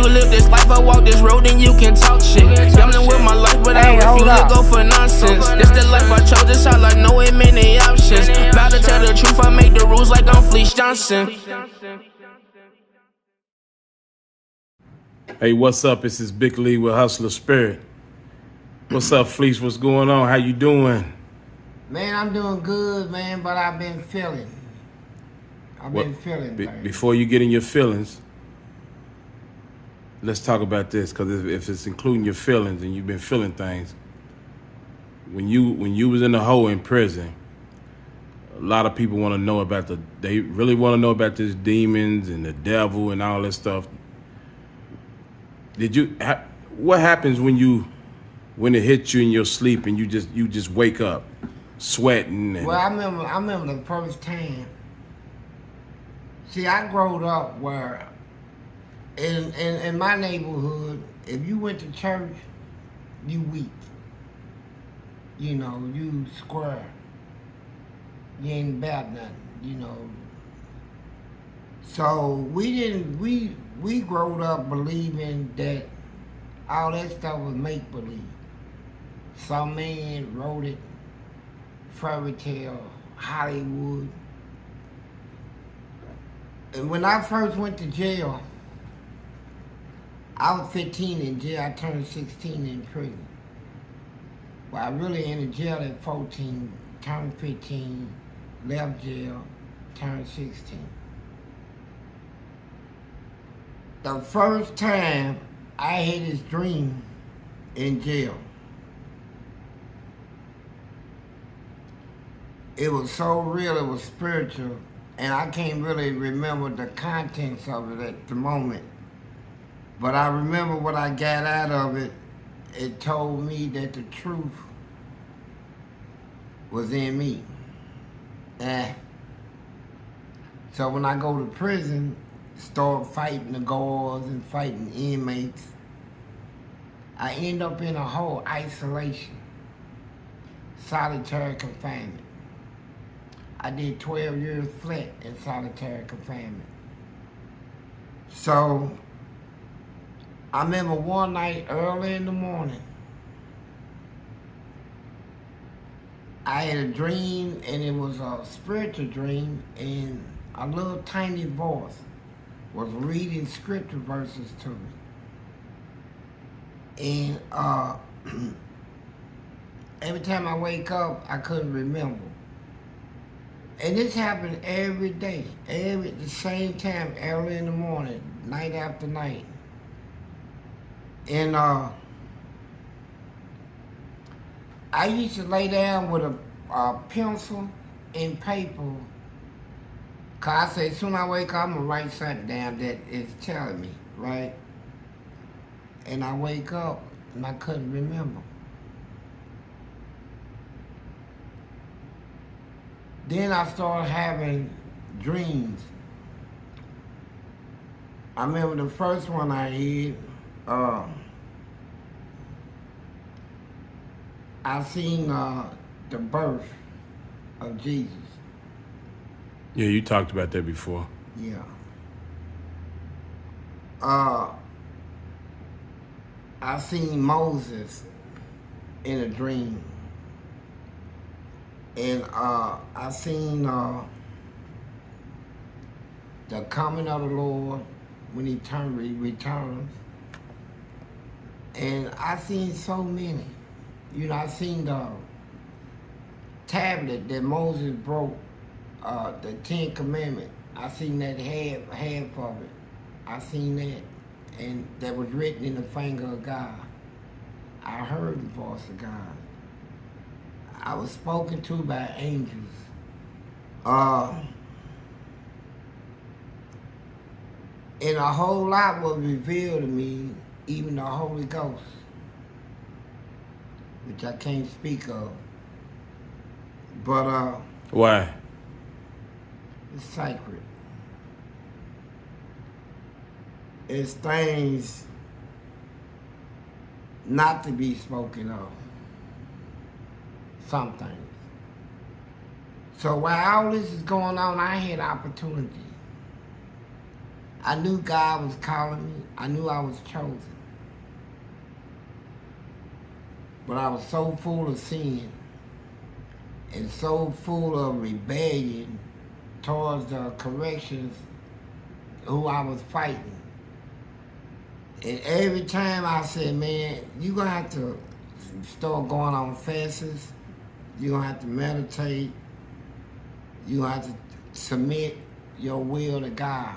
you live this life or walk this road, then you can talk shit. Gambling with my life, but I refuse to go for nonsense. This the life I chose, this all I know, ain't many options. Vow to tell the truth, I make the rules like I'm Fleece Johnson. Hey, what's up? This is Big Lee with Hustler Spirit. What's up, Fleece? What's going on? How you doing? Man, I'm doing good, man, but I've been feeling. Before you get in your feelings, let's talk about this, because if it's including your feelings and you've been feeling things, when you was in the hole in prison, a lot of people want to know about they really want to know about this demons and the devil and all this stuff. What happens when it hits you in your sleep and you just wake up sweating? Well, I remember the first time. See, I growed up where in my neighborhood, if you went to church, you weak. You know, you square. You ain't about nothing, you know. So we growed up believing that all that stuff was make-believe. Some man wrote it, fairy tale, Hollywood. And when I first went to jail, I was 15 in jail. I turned 16 in prison. Well, I really entered jail at 14, turned 15, left jail, turned 16. The first time I had this dream in jail, it was so real, it was spiritual, and I can't really remember the contents of it at the moment. But I remember what I got out of it. It told me that the truth was in me. So when I go to prison, start fighting the guards and fighting inmates, I end up in a whole isolation, solitary confinement. I did 12 years flat in solitary confinement. So I remember one night early in the morning, I had a dream, and it was a spiritual dream, and a little tiny voice was reading scripture verses to me. And every time I wake up, I couldn't remember. And this happened every day, the same time, early in the morning, night after night. And I used to lay down with a pencil and paper, because I say, as soon as I wake up, I'm going to write something down that is telling me, right? And I wake up, and I couldn't remember. Then I started having dreams. I remember the first one I had, I seen the birth of Jesus. Yeah, you talked about that before. Yeah. I seen Moses in a dream. And I seen the coming of the Lord when he returns. And I seen so many. You know, I seen the tablet that Moses broke, the 10 Commandments. I seen that half of it. I seen that, and that was written in the finger of God. I heard the voice of God. I was spoken to by angels. And a whole lot was revealed to me, even the Holy Ghost, which I can't speak of. But why? It's sacred. It's things not to be spoken of. Some things. So while all this is going on, I had opportunity. I knew God was calling me. I knew I was chosen. But I was so full of sin and so full of rebellion towards the corrections who I was fighting. And every time I said, man, you're going to have to start going on fasts. You're going to have to meditate. You're going to have to submit your will to God.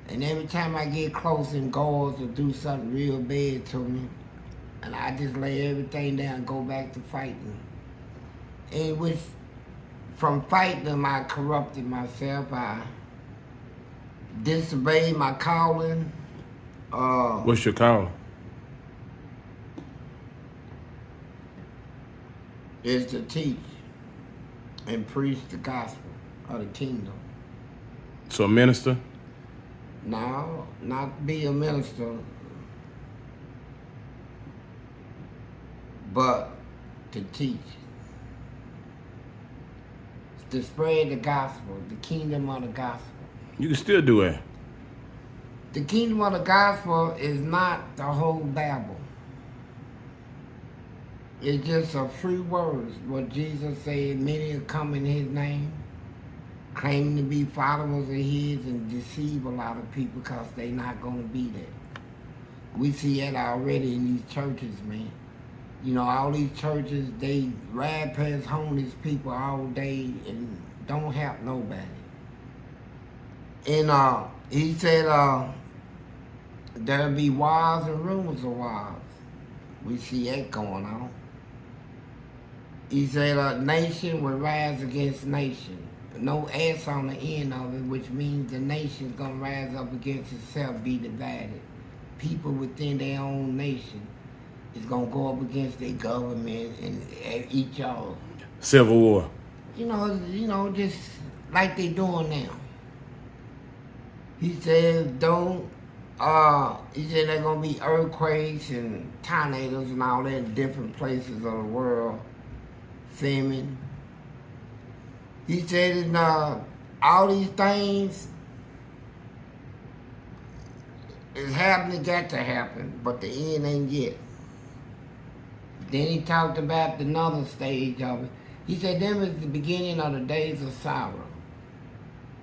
And every time I get close and God will do something real bad to me, and I just lay everything down and go back to fighting. And from fighting them, I corrupted myself. I disobeyed my calling. What's your calling? Is to teach and preach the gospel of the kingdom. So a minister? No, not be a minister, but to teach. To spread the gospel, the kingdom of the gospel. You can still do it. The kingdom of the gospel is not the whole Bible. It's just a few words. What Jesus said, many will come in his name, claiming to be followers of his and deceive a lot of people because they're not going to be there. We see that already in these churches, man. You know, all these churches, they ride past homeless people all day and don't help nobody. And he said there'll be wars and rumors of wars. We see that going on. He said a nation will rise against nation. No S on the end of it, which means the nation's going to rise up against itself, be divided. People within their own nation is going to go up against their government and each other. Civil war. You know, just like they doing now. He said, he said there's going to be earthquakes and tornadoes and all that in different places of the world. Famine. He said that all these things is happening, got to happen, but the end ain't yet. Then he talked about another stage of it. He said, them is the beginning of the days of sorrow.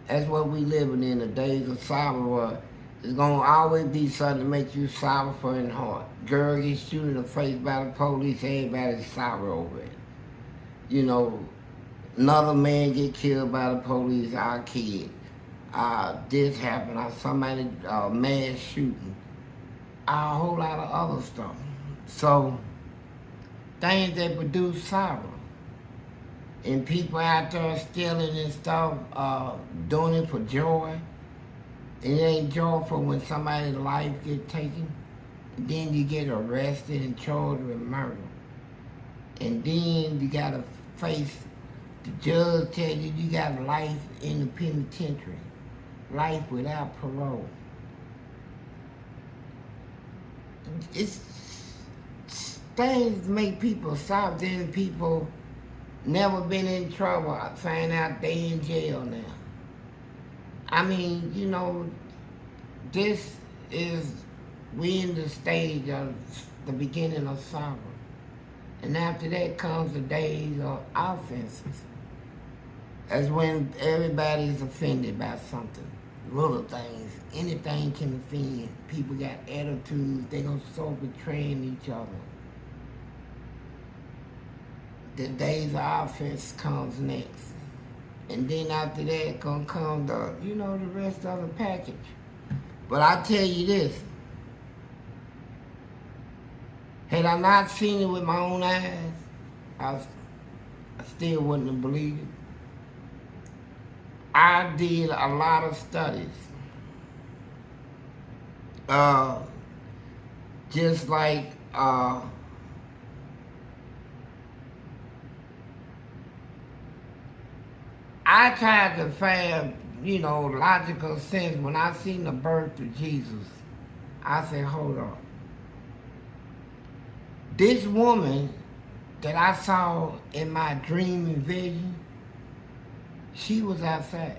That's what we living in, the days of sorrow. It's going to always be something to make you sorrowful in heart. Girl gets shot in the face by the police, everybody's sorrow over it. You know, another man get killed by the police, our kid. This happened, somebody, mass shooting. A whole lot of other stuff. So, things that produce sorrow. And people out there stealing and stuff, doing it for joy. It ain't joyful when somebody's life gets taken. And then you get arrested and charged with murder. And then you gotta face, the judge tell you you got life in the penitentiary. Life without parole. It's things make people stop. Then people never been in trouble, find out they in jail now. I mean, you know, we in the stage of the beginning of sorrow. And after that comes the days of offenses. That's when everybody's offended by something. Little things, anything can offend. People got attitudes, they gonna start betraying each other. The days of offense comes next. And then after that gonna come the rest of the package. But I tell you this, had I not seen it with my own eyes, I still wouldn't have believed it. I did a lot of studies. Just like I tried to find, logical sense. When I seen the birth of Jesus, I said, hold on. This woman that I saw in my dream and vision, she was outside.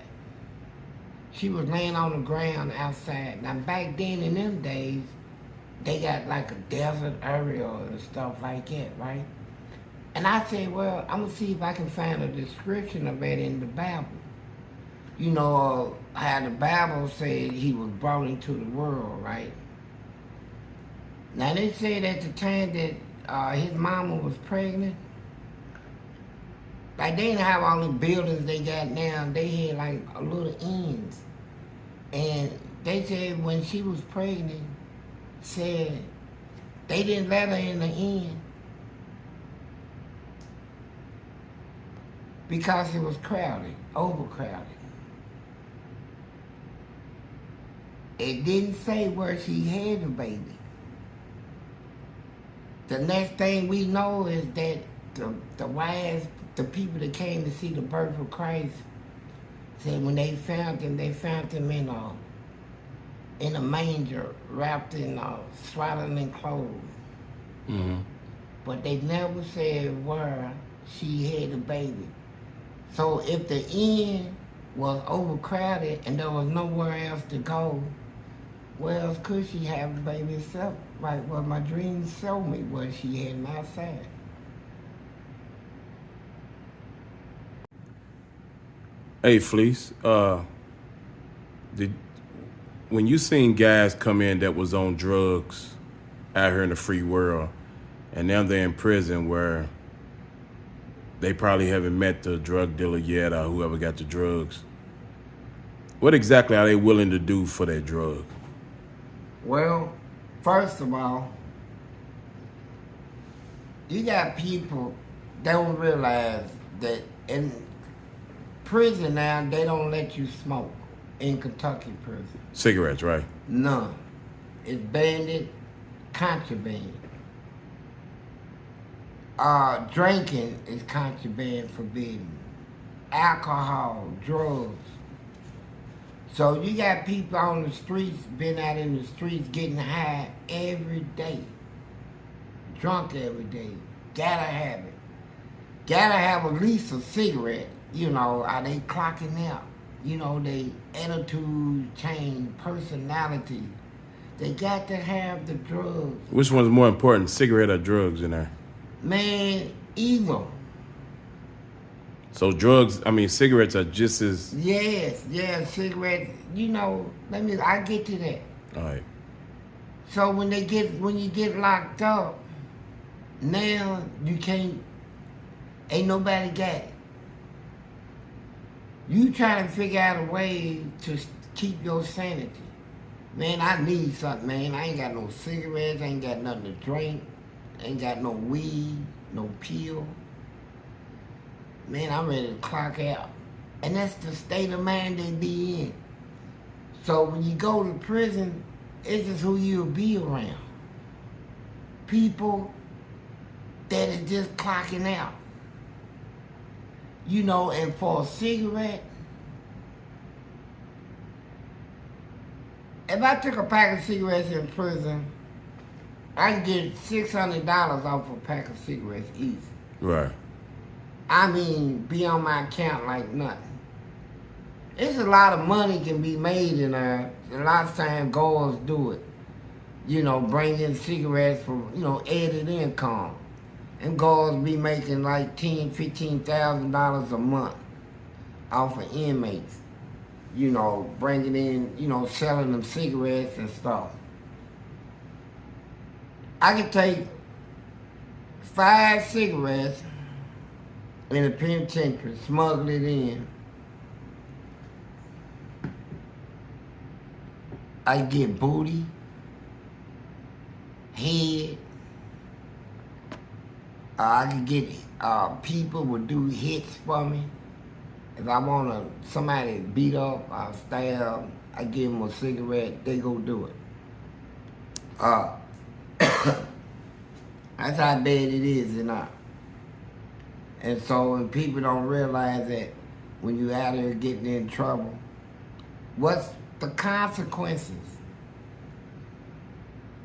She was laying on the ground outside. Now back then in them days, they got like a desert area and stuff like that, right? And I said, well, I'm gonna see if I can find a description of that in the Bible. You know, how the Bible said he was brought into the world, right? Now they said at the time that his mama was pregnant, like they didn't have all the buildings they got now. They had like a little inns. And they said when she was pregnant, said they didn't let her in the inn because it was crowded, overcrowded. It didn't say where she had the baby. The next thing we know is that the wise, the people that came to see the birth of Christ, said when they found him in a manger, wrapped in swaddling clothes. Mm-hmm. But they never said where she had the baby. So if the inn was overcrowded and there was nowhere else to go, where else could she have the baby herself? Like what my dreams showed me was she had him outside. Hey, Fleece, when you seen guys come in that was on drugs out here in the free world, and now they're in prison where they probably haven't met the drug dealer yet or whoever got the drugs, what exactly are they willing to do for that drug? Well, first of all, you got people that don't realize that in prison now, they don't let you smoke in Kentucky prison. Cigarettes, right? None. It's banned, contraband. Drinking is contraband, forbidden. Alcohol, drugs. So you got people on the streets, been out in the streets getting high every day. Drunk every day. Gotta have it. Gotta have at least a cigarette. You know, are they clocking out? You know, they attitude change, personality. They got to have the drugs. Which one's more important, cigarette or drugs in there? Man, evil. So cigarettes are just as... Yes, cigarettes. You know, I get to that. All right. So when you get locked up, now you can't, ain't nobody got it. You trying to figure out a way to keep your sanity. Man, I need something, man. I ain't got no cigarettes, I ain't got nothing to drink, ain't got no weed, no pill. Man, I'm ready to clock out. And that's the state of mind they be in. So when you go to prison, it's just who you'll be around. People that is just clocking out. You know, and for a cigarette, if I took a pack of cigarettes in prison, I can get $600 off a pack of cigarettes easy. Right. I mean, be on my account like nothing. It's a lot of money can be made in there. A lot of times girls do it. You know, bring in cigarettes for, added income. And girls be making like $10,000, $15,000 a month off of inmates. You know, bringing in, selling them cigarettes and stuff. I could take 5 cigarettes in a penitentiary, smuggle it in. I get booty, head. I could get people would do hits for me. If I want somebody beat up or stab, I give them a cigarette, they go do it. That's how bad it is, And so when people don't realize that when you're out there getting in trouble, what's the consequences?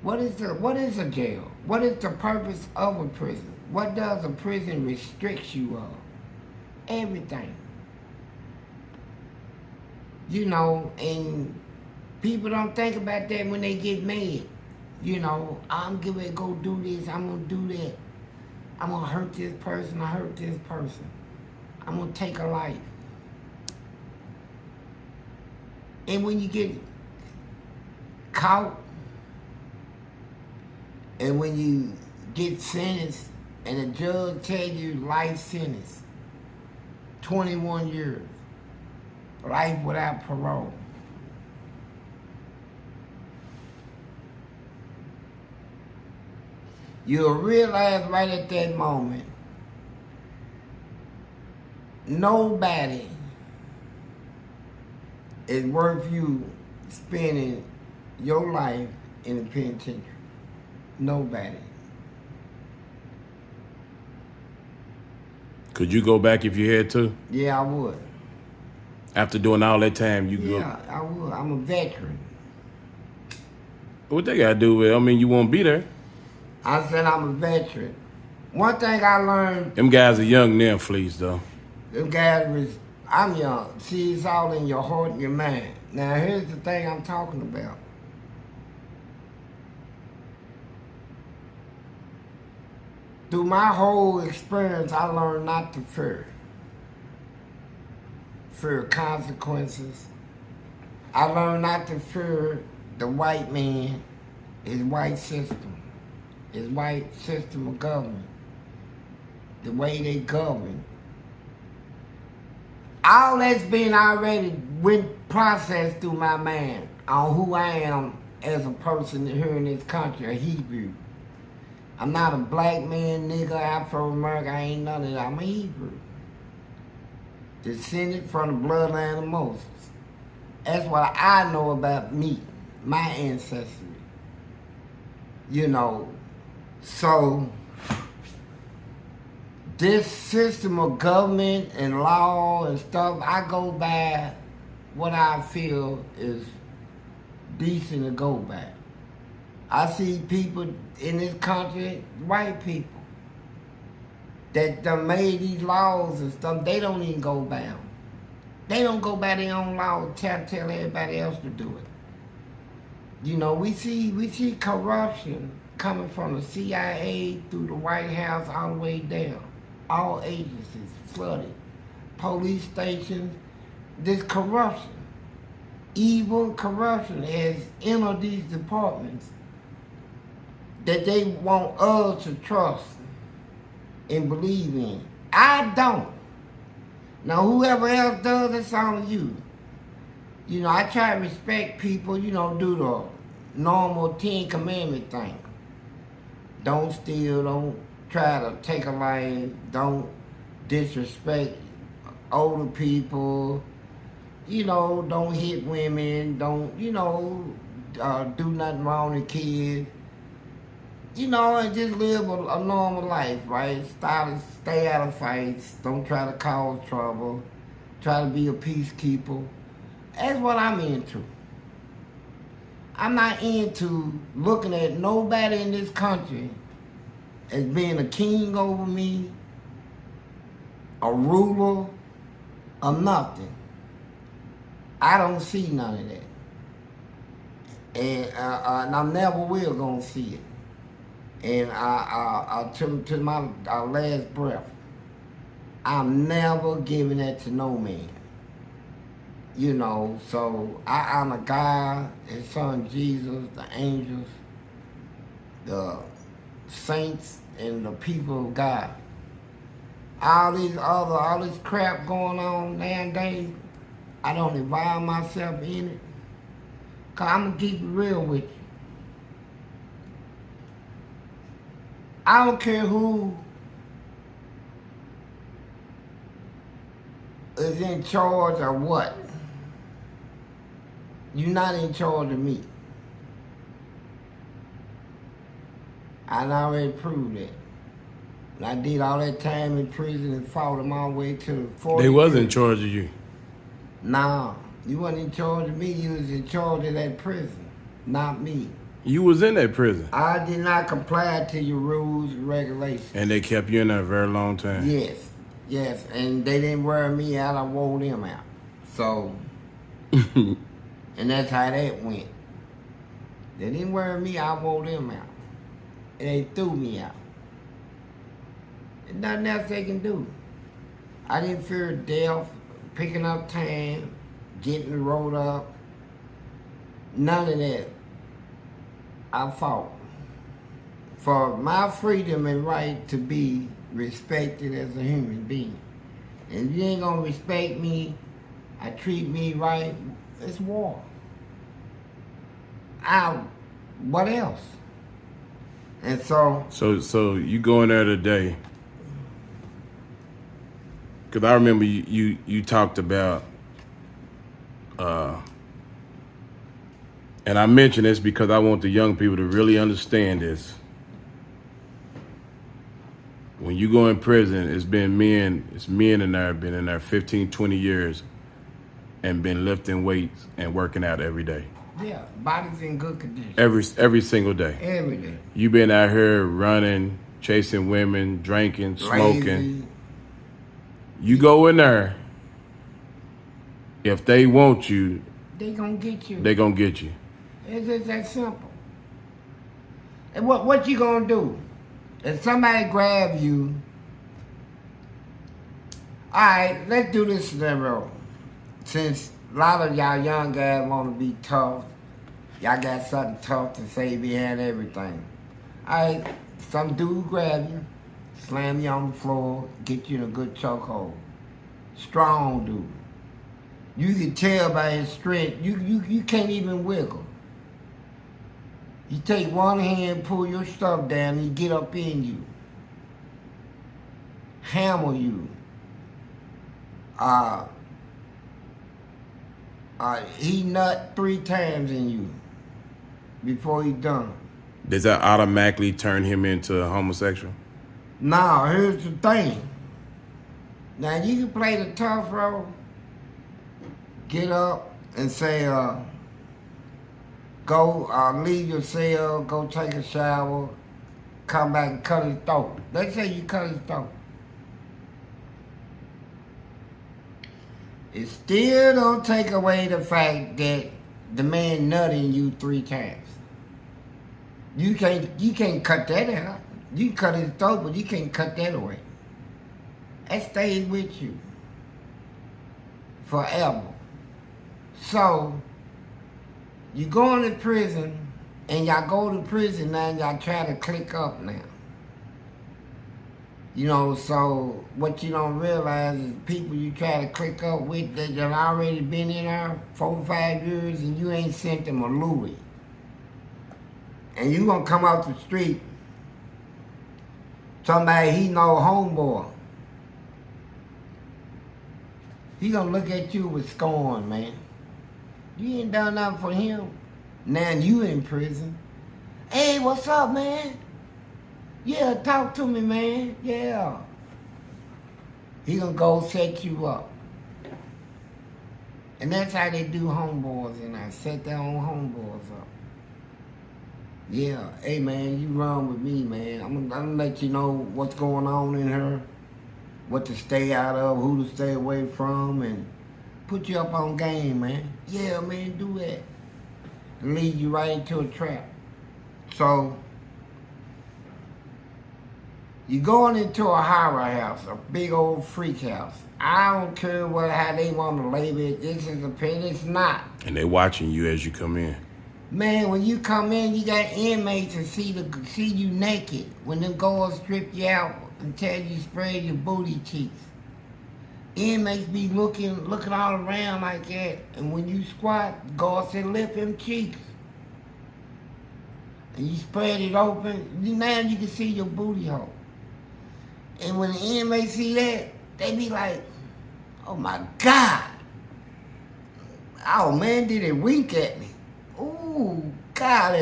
What is a jail? What is the purpose of a prison? What does a prison restrict you of? Everything. You know, and people don't think about that when they get mad. You know, I'm getting ready to go do this, I'm gonna do that. I'm gonna hurt this person, I hurt this person. I'm gonna take a life. And when you get caught, and when you get sentenced, and the judge tell you life sentence, 21 years, life without parole. You'll realize right at that moment, nobody is worth you spending your life in the penitentiary. Nobody. Could you go back if you had to? Yeah, I would. After doing all that time, you go. Yeah, I would. I'm a veteran. What they got to do with it? I mean, you won't be there. I said I'm a veteran. One thing I learned, Them guys are young now, Fleece, though. them guys was, I'm young. See, it's all in your heart and your mind. Now, here's the thing I'm talking about. Through my whole experience, I learned not to fear. Fear consequences. I learned not to fear the white man, his white system of government, the way they govern. All that's been already processed through my mind on who I am as a person here in this country, a Hebrew. I'm not a black man, nigga, Afro-American, I ain't none of that. I'm a Hebrew. Descended from the bloodline of Moses. That's what I know about me, my ancestry. You know, so this system of government and law and stuff, I go by what I feel is decent to go by. I see people in this country, white people, that done made these laws and stuff, they don't even go by them. They don't go by their own laws, tell everybody else to do it. You know, we see corruption coming from the CIA through the White House all the way down. All agencies flooded. Police stations, this corruption. Evil corruption has entered these departments that they want us to trust and believe in. I don't. Now, whoever else does, it's on you. You know, I try to respect people, you know, do the normal 10 Commandment thing. Don't steal, don't try to take a life, don't disrespect older people, you know, don't hit women, don't, you know, do nothing wrong to kids. You know, and just live a normal life, right? Stay out of fights. Don't try to cause trouble. Try to be a peacekeeper. That's what I'm into. I'm not into looking at nobody in this country as being a king over me, a ruler, or nothing. I don't see none of that. And I never will gonna see it. And to my last breath, I'm never giving that to no man. You know, so I honor God, His Son Jesus, the angels, the saints, and the people of God. All this crap going on nowadays, I don't involve myself in it. Cause I'm gonna keep it real with you. I don't care who is in charge or what. You're not in charge of me. I already proved that. And I did all that time in prison and fought my way to the 40. They was in charge of you. Nah, you wasn't in charge of me. You was in charge of that prison, not me. You was in that prison. I did not comply to your rules and regulations. And they kept you in there a very long time. Yes, and they didn't wear me out. I wore them out. So And that's how that went. They didn't wear me, I wore them out. And they threw me out. And nothing else they can do. I didn't fear death, picking up time, getting rolled up. None of that. I fought for my freedom and right to be respected as a human being. And if you ain't gonna respect me, I treat me right, it's war. What else? And so you go in there today, because I remember you talked about, and I mention this because I want the young people to really understand this. When you go in prison, it's men in there, been in there 15, 20 years, and been lifting weights and working out every day. Yeah, body's in good condition. Every single day. Every day. You been out here running, chasing women, drinking, smoking. Lazy. You go in there, if they want you, They gonna get you. they gonna get you. It's just that simple. And what you gonna do? If somebody grab you, alright, let's do this scenario. Since a lot of y'all young guys wanna be tough, y'all got something tough to say behind everything. Alright, some dude grab you, slam you on the floor, get you in a good chokehold. Strong dude. You can tell by his strength, you can't even wiggle. You take one hand, pull your stuff down, and he get up in you. Hammer you. He nut 3 times in you before he done. Does that automatically turn him into a homosexual? Now, here's the thing. Now, you can play the tough role, get up and say, go leave your cell, go take a shower, come back and cut his throat. Let's say you cut his throat. It still don't take away the fact that the man nutting you 3 times. You can't cut that out. You can cut his throat, but you can't cut that away. That stays with you forever. So, you go into prison, and y'all go to prison now, and y'all try to click up now. You know, so what you don't realize is people you try to click up with that have already been in there 4 or 5 years, and you ain't sent them a Louis. And you gonna come out the street, somebody he know homeboy, he gonna look at you with scorn, man. You ain't done nothing for him. Now you in prison. Hey, what's up, man? Yeah, talk to me, man. Yeah. He gonna go set you up. And that's how they do homeboys, and I set their own homeboys up. Yeah, hey man, you run with me, man. I'm gonna let you know what's going on in her, what to stay out of, who to stay away from, and put you up on game, man. Yeah, man, do that. And lead you right into a trap. So, you going into a horror house, a big old freak house. I don't care how they want to label it. This is a pen. It's not. And they watching you as you come in. Man, when you come in, you got inmates that see you naked. When them guards strip you out and tell you spread your booty cheeks. Inmates be looking all around like that. And when you squat, guard say lift them cheeks. And you spread it open, now you can see your booty hole. And when the inmates see that, they be like, oh my God. Oh man, did it wink at me? Ooh, God,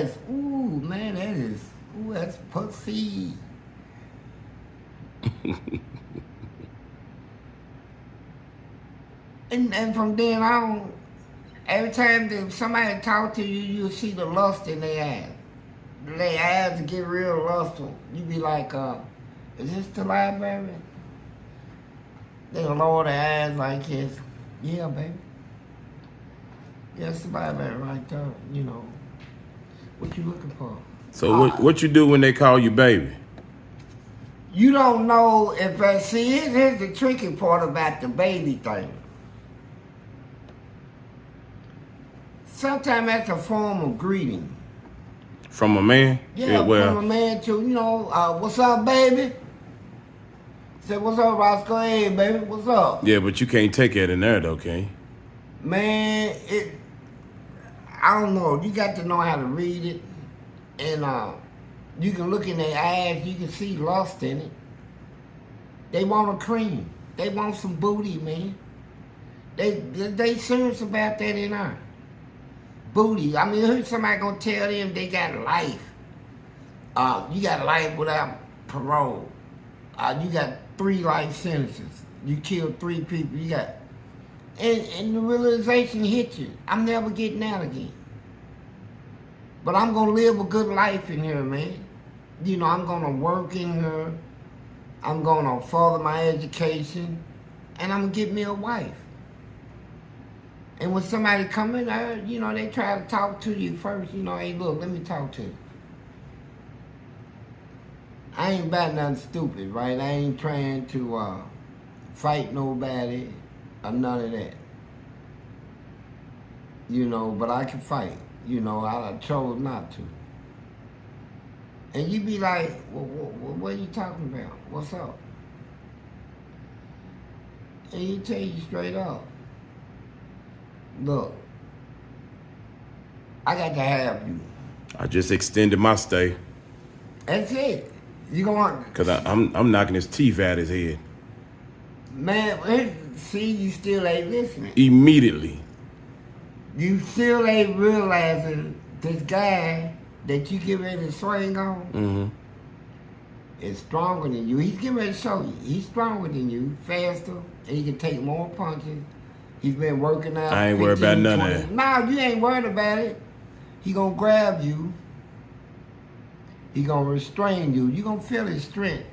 that's pussy. and from then on, every time that somebody talk to you, you'll see the lust in their eyes. Their eyes get real lustful. You be like, is this the library? They'll lower their eyes like this. Yeah, baby. Yeah, somebody that right there, you know. What you looking for? So what you do when they call you baby? You don't know if that. See, here's the tricky part about the baby thing. Sometimes that's a form of greeting. From a man? Yeah, well, from a man to, you know, what's up, baby? Say, what's up, Roscoe? Hey, baby, what's up? yeah, but you can't take it in there, though, can you? Man, I don't know. You got to know how to read it. And you can look in their eyes. You can see lust in it. They want a cream. They want some booty, man. They serious about that in there. Booty. I mean, who's somebody gonna tell them they got life? You got life without parole. You got 3 life sentences. You killed 3 people. You got, and the realization hit you. I'm never getting out again. But I'm gonna live a good life in here, man. You know, I'm gonna work in here. I'm gonna further my education, and I'm gonna get me a wife. And when somebody come in there, you know, they try to talk to you first. You know, hey, look, let me talk to you. I ain't about nothing stupid, right? I ain't trying to fight nobody or none of that. You know, but I can fight. You know, I chose not to. And you be like, what are you talking about? What's up? And he tell you straight up, look, I got to have you. I just extended my stay. That's it. You gonna Because I'm knocking his teeth out his head. Man, see, you still ain't listening. Immediately. You still ain't realizing this guy that you get ready to swing on is stronger than you. He's getting ready to show you. He's stronger than you, faster, and he can take more punches. He's been working out. I ain't worried about none of that. No, you ain't worried about it. He gonna grab you. He gonna restrain you. You gonna feel his strength.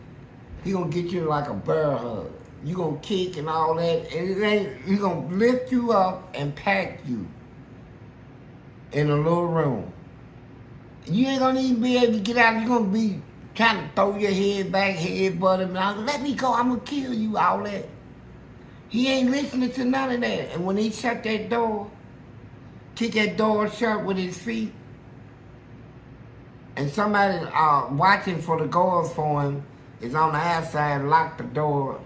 He gonna get you like a bear hug. You gonna kick and all that, and it ain't. He gonna lift you up and pack you in a little room. You ain't gonna even be able to get out. You're gonna be trying to throw your head back, headbutt him. Now, let me go. I'm gonna kill you. All that. He ain't listening to none of that. And when he shut that door, kick that door shut with his feet, and somebody watching for the goals for him is on the outside, lock the door,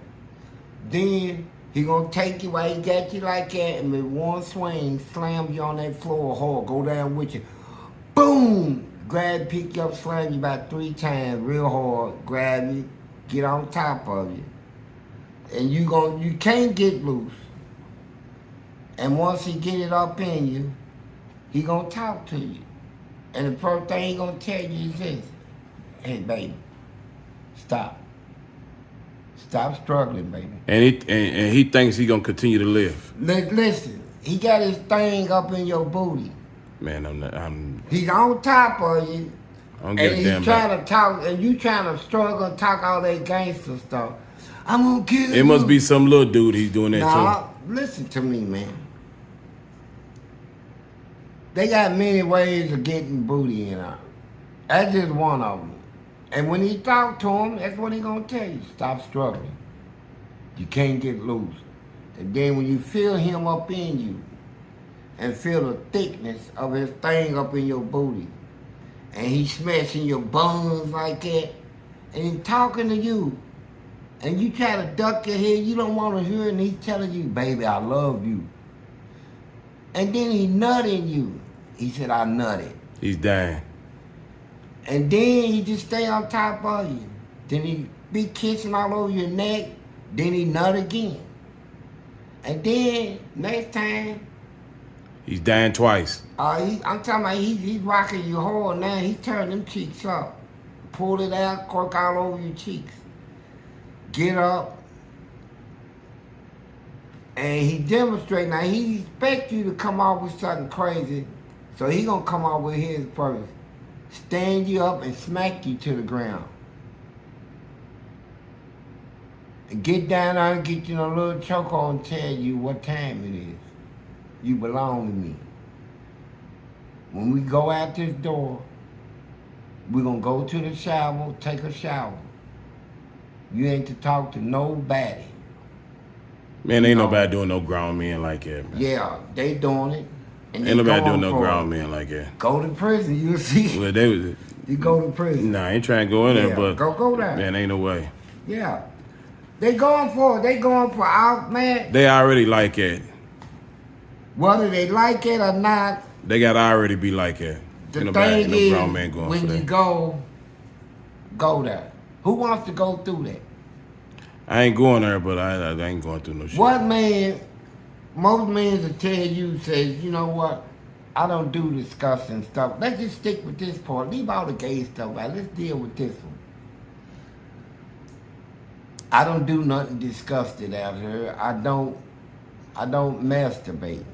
then he gonna take you while he got you like that, and with one swing, slam you on that floor hard, go down with you. Boom! Grab, pick you up, slam you about 3 times real hard, grab you, get on top of you. And you can't get loose. And once he get it up in you, he gonna talk to you. And the first thing he gonna tell you is this: hey, baby, stop. Stop struggling, baby. And he thinks he gonna continue to live. Listen, he got his thing up in your booty. Man, He's on top of you. I don't give a damn. He's trying to talk, and you trying to struggle and talk all that gangster stuff. I'm gonna kill you. It must be some little dude he's doing that to. Listen to me, man. They got many ways of getting booty in her. That's just one of them. And when he talk to him, that's what he gonna tell you. Stop struggling. You can't get loose. And then when you feel him up in you, and feel the thickness of his thing up in your booty, and he smashing your bones like that, and he talking to you, and you try to duck your head, you don't want to hear it, and he's telling you, baby, I love you. And then he nutting you. He said, I nutted. He's dying. And then he just stay on top of you. Then he be kissing all over your neck. Then he nut again. And then next time, he's dying twice. I'm talking about he's rocking you hard now. He's turning them cheeks up. Pull it out, cork all over your cheeks. Get up. And he demonstrate. Now he expect you to come off with something crazy. So he gonna come off with his first. Stand you up and smack you to the ground. And get down there and get you in a little chokehold and tell you what time it is. You belong to me. When we go out this door, we're gonna go to the shower, take a shower. You ain't to talk to nobody. Man, ain't nobody doing no grown men like that, man. Yeah, they doing it. And Ain't nobody doing no for grown men like that. Go to prison, you'll see. Well, they was. You go to prison. Nah, I ain't trying to go in there, Yeah, but go there. man, ain't no way. Yeah. They going for it. They going for out, man. They already like it. Whether they like it or not, They gotta already be like it. the Ain't nobody, thing no is, grown man going when for you that. go there. Who wants to go through that? I ain't going there, but I ain't going through no shit. What man, most men will tell you, says, you know what, I don't do disgusting stuff. Let's just stick with this part. Leave all the gay stuff out. Let's deal with this one. I don't do nothing disgusting out here. I don't masturbate.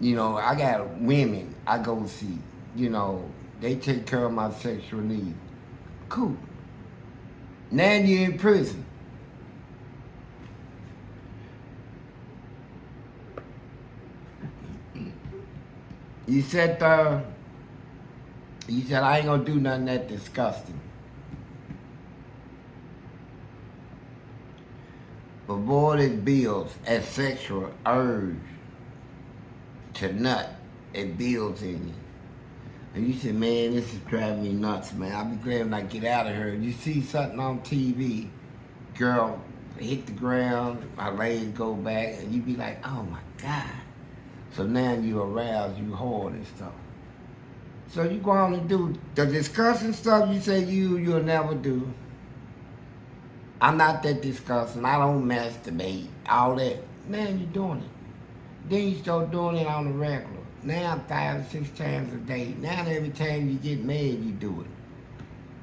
You know, I got women I go see. You know, they take care of my sexual needs. Cool. Now you're in prison. You said I ain't gonna do nothing that disgusting. But boy, it builds a sexual urge to nut. It builds in you. And you say, man, this is driving me nuts, man. I'll be glad when I get out of here. You see something on TV, girl hit the ground, my legs go back, and you be like, oh my God. So now you aroused, you hard and stuff. So you go on and do the disgusting stuff you say you'll never do. I'm not that disgusting. I don't masturbate. All that. Now you're doing it. Then you start doing it on the regular. Now 5 or 6 times a day. Now every time you get mad, you do it.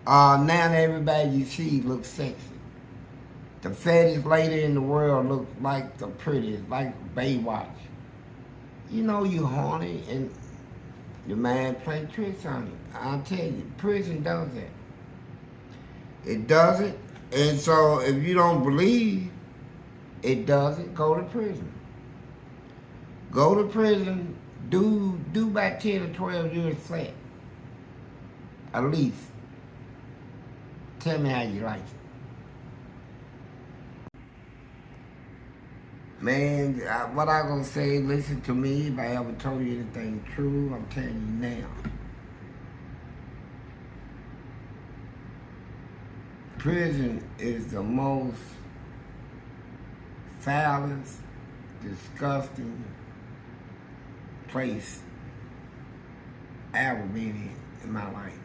Now everybody you see looks sexy. The fattest lady in the world looks like the prettiest, like Baywatch. You know you horny and your man play tricks on you. I'll tell you, prison does that. It does it. And so if you don't believe it does it, go to prison. Go to prison, do about 10 or 12 years flat. At least. Tell me how you like it. Man, what I gonna say, listen to me. If I ever told you anything true, I'm telling you now. Prison is the most foulest, disgusting place I ever been in my life.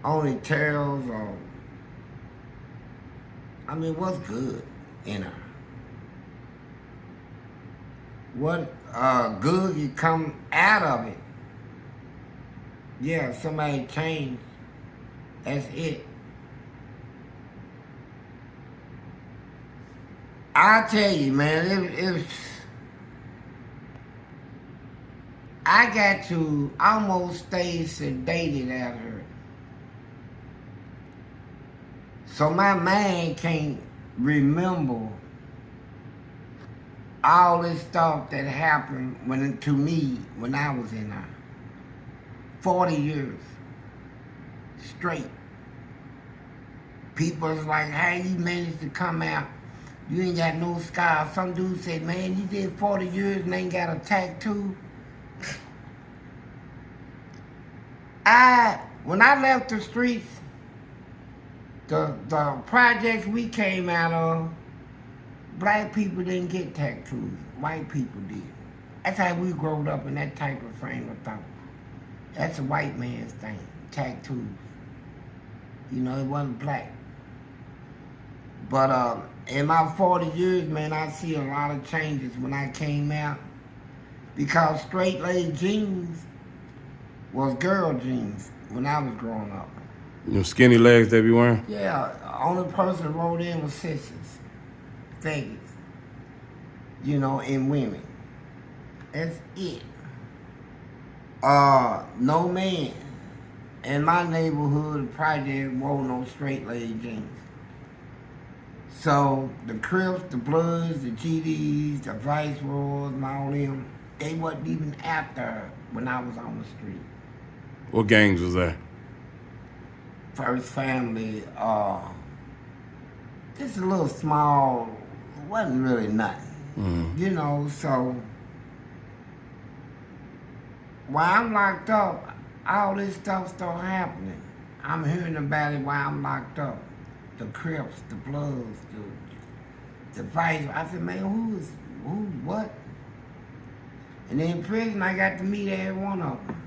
Only tells what's good in her. What good you come out of it. Yeah, somebody changed. That's it. I tell you, man, I got to almost stay sedated out here. So my mind can't remember all this stuff that happened to me when I was in there. 40 years straight. People's like, how you managed to come out? You ain't got no scars. Some dude said, man, you did 40 years and ain't got a tattoo. When I left the streets, the projects we came out of, black people didn't get tattoos. White people did. That's how we growed up in that type of frame of thought. That's a white man's thing, tattoos. You know, it wasn't black. But in my 40 years, man, I see a lot of changes when I came out. Because straight-leg jeans was girl jeans when I was growing up. Them skinny legs they be wearing? Yeah, only person wrote in was sisters, faggots, you know, and women. That's it. No man in my neighborhood project wore no straight leg jeans. So the Crips, the Bloods, the GDs, the Viceroys, and all them, they wasn't even after when I was on the street. What gangs was that? First Family, just a little small, wasn't really nothing. Mm-hmm. You know, so while I'm locked up, all this stuff started happening. I'm hearing about it while I'm locked up. The Crips, the Bloods, the Vice. I said, man, who, what? And then in prison, I got to meet every one of them.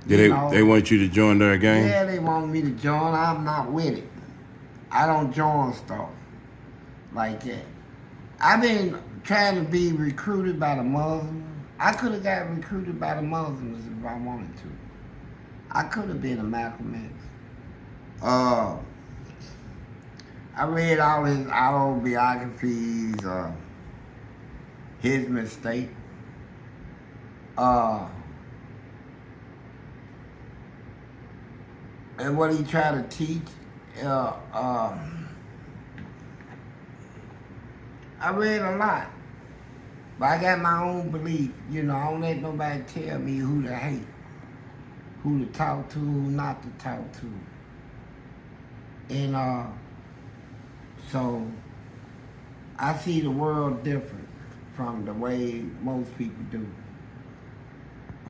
They want you to join their gang? Yeah, they want me to join. I'm not with it. I don't join stuff like that. I've been trying to be recruited by the Muslims. I could have got recruited by the Muslims if I wanted to. I could have been a Malcolm X. I read all his autobiographies, his mistake. And what he tried to teach. I read a lot. But I got my own belief. You know, I don't let nobody tell me who to hate, who to talk to, who not to talk to. And so I see the world different from the way most people do.